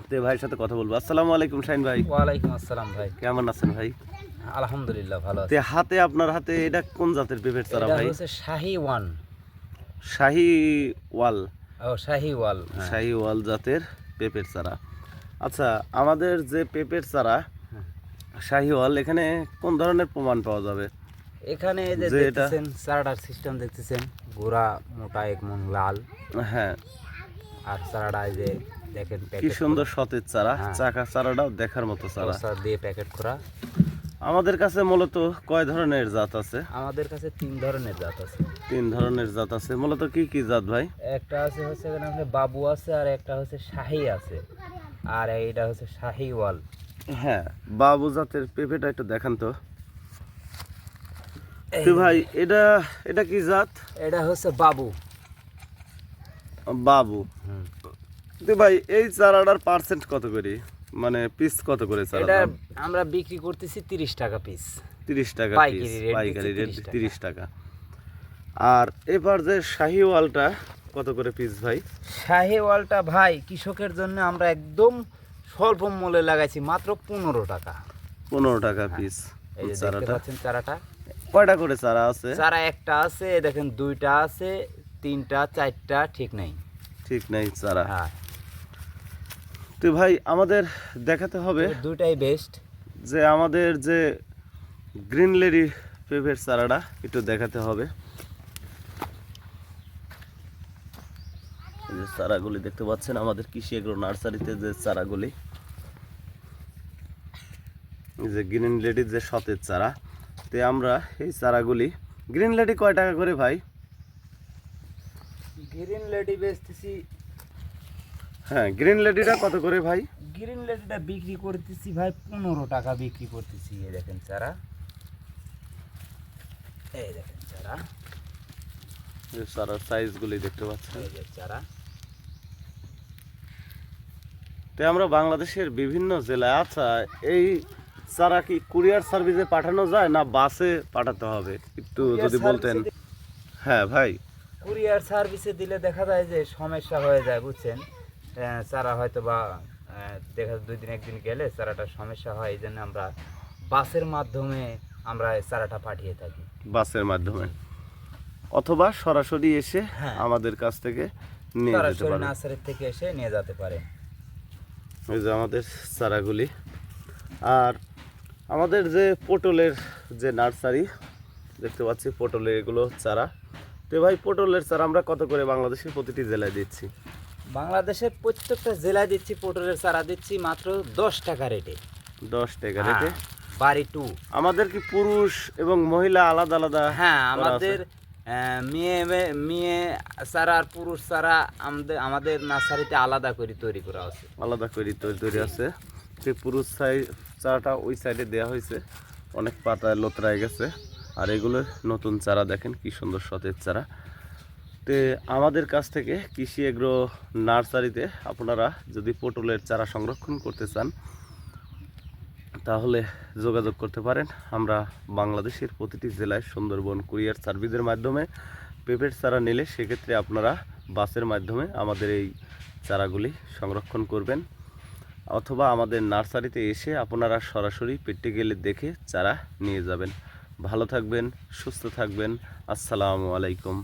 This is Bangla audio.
তে ভাইয়ের সাথে কথা বলবো। আসসালামু আলাইকুম শাহিন ভাই। ওয়ালাইকুম আসসালাম ভাই। কেমন আছেন ভাই? আলহামদুলিল্লাহ ভালো আছি। তে আপনার হাতে এটা কোন জাতের পেঁপের চারা এটা ভাই? হচ্ছে শাহি ওয়ান। শাহি ওয়াল। ও শাহি ওয়াল, হ্যাঁ। শাহি ওয়াল জাতের পেঁপের চারা। আচ্ছা, আমাদের যে পেঁপের চারা শাহি ওয়াল, এখানে কোন ধরনের প্রমাণ পাওয়া যাবে? এখানে এই যে যে এটা দেখতেছেন চারাটার সিস্টেম দেখতেছেন, গোড়া মোটা একমন লাল, হ্যাঁ, আর চারাটা এই যে দেখেন কি প্যাকেট সুন্দর সতেজ চারা, হ্যাঁ। চাকা চারাটাও দেখার মতো চারা। দিয়ে প্যাকেট করা। আমাদের কাছে মূলত কয় ধরনের জাত আছে? আমাদের কাছে 3 ধরনের জাত আছে। 3 ধরনের জাত আছে। মূলত কি কি জাত ভাই? একটা আছে হচ্ছে এখানে বাবু আছে, আর একটা হচ্ছে শাহি আছে, আর এইটা হচ্ছে শাহি ওয়াল। হ্যাঁ, বাবু জাতের পেঁপেটা একটু দেখান তো। তো ভাই এটা এটা কি জাত? এটা হচ্ছে বাবু। বাবু। তো ভাই এই চারাটার পার্সেন্ট কত করে, মানে পিস কত করে চারা এটা দাম? আমরা বিক্রি করতেছি 30 টাকা পিস। 30 টাকা পিস, পাইকারি রেট পাইকারি রেট 30 টাকা। 30 টাকা। আর এবার যে শাহিওয়ালটা কত করে পিস ভাই? শাহিওয়ালটা ভাই কৃষকের জন্য আমরা একদম স্বল্প মূল্যে লাগাইছি, মাত্র 15 টাকা। 15 টাকা পিস। এই যে দেখতে চারাটা পাচ্ছেন চারাটা। কয়টা করে চারা আছে? চারা একটা আছে, দেখেন 2টা আছে, 3টা 4টা ঠিক নাই। ঠিক নাই চারা। হ্যাঁ, তো ভাই আমাদের দেখাতে হবে 2টাই বেস্ট। যে আমাদের যে গ্রিন লেডি পেঁপের চারাটা একটু দেখাতে হবে। এই যে চারাগুলি দেখতে পাচ্ছেন আমাদের কৃষি এগ্রো নার্সারিতে, যে চারাগুলি, এই যে গ্রিন লেডির যে সতেজ চারা, তে আমরা এই চারাগুলি, গ্রিন লেডি কয় টাকা করে ভাই? গ্রিন লেডি বেচতেছি। হ্যাঁ, গ্রিন লেডিটা কত করে ভাই? গ্রিন লেডিটা বিক্রি করতেছি ভাই 15 টাকা বিক্রি করতেছি। এই দেখেন চারা, এই দেখেন চারা, এই চারার সাইজগুলি দেখতে পাচ্ছেন। এই যে চারা। তো আমরা বাংলাদেশের বিভিন্ন জেলায়, আচ্ছা এই চারা কি কুরিয়ার সার্ভিসে পাঠানো যায় না বাসে পাঠাতে হবে, একটু যদি বলতেন। হ্যাঁ ভাই, কুরিয়ার সার্ভিসে দিলে দেখা যায় যে সমস্যা হয়ে যায়, বুঝছেন। চারা হয়তো বা দেখা 2 দিন 1 দিন গেলে চারাটার সমস্যা হয়, এই জন্য আমরা বাসের মাধ্যমে আমরা এই চারাটা পাঠিয়ে থাকি। বাসের মাধ্যমে অথবা সরাসরি এসে হ্যাঁ। আমাদের কাছ থেকে নিয়ে যেতে সরাসরি পারেন। নার্সারি থেকে এসে নিয়ে যেতে পারে। এই যে আমাদের চারাগুলি। আর আমাদের যে পটলের যে নার্সারি দেখতে পাচ্ছি, পটলের এগুলো চারা। তো ভাই পটলের চারা আমরা কত করে বাংলাদেশের প্রতিটি জেলায় দিচ্ছি? বাংলাদেশের প্রত্যেকটা জেলায় দিচ্ছি, পটলের চারা দিচ্ছি মাত্র 10 টাকা রেটে। 10 টাকা রেটে। বাড়ি 2। আমাদের কি পুরুষ এবং মহিলা আলাদা আলাদা? হ্যাঁ, করা আছে? আমাদের মেয়ে চারা আর পুরুষ চারা আমাদের নার্সারিতে আলাদা করে তৈরি করা আছে। আলাদা করে তৈরি আছে। সেই পুরুষ চারাটা ওই সাইডে দেওয়া হয়েছে, অনেক পাতায় লোতরায় গেছে। আর এগুলো নতুন চারা, দেখেন কি সুন্দর সতেজ চারা। তো আমাদের কাছ থেকে কৃষি এগ্রো নার্সারিতে আপনারা যদি পটলের চারা সংরক্ষণ করতে চান তাহলে যোগাযোগ করতে পারেন। আমরা বাংলাদেশের প্রতিটি জেলায় সুন্দরবন কুরিয়ার সার্ভিসের মাধ্যমে পেঁপের চারা নিলে সেক্ষেত্রে আপনারা বাসের মাধ্যমে আমাদের এই চারাগুলি সংরক্ষণ করবেন, অথবা আমাদের নার্সারিতে এসে আপনারা সরাসরি প্র্যাকটিক্যালি দেখে চারা নিয়ে যাবেন। ভালো থাকবেন, সুস্থ থাকবেন। আসসালামু আলাইকুম।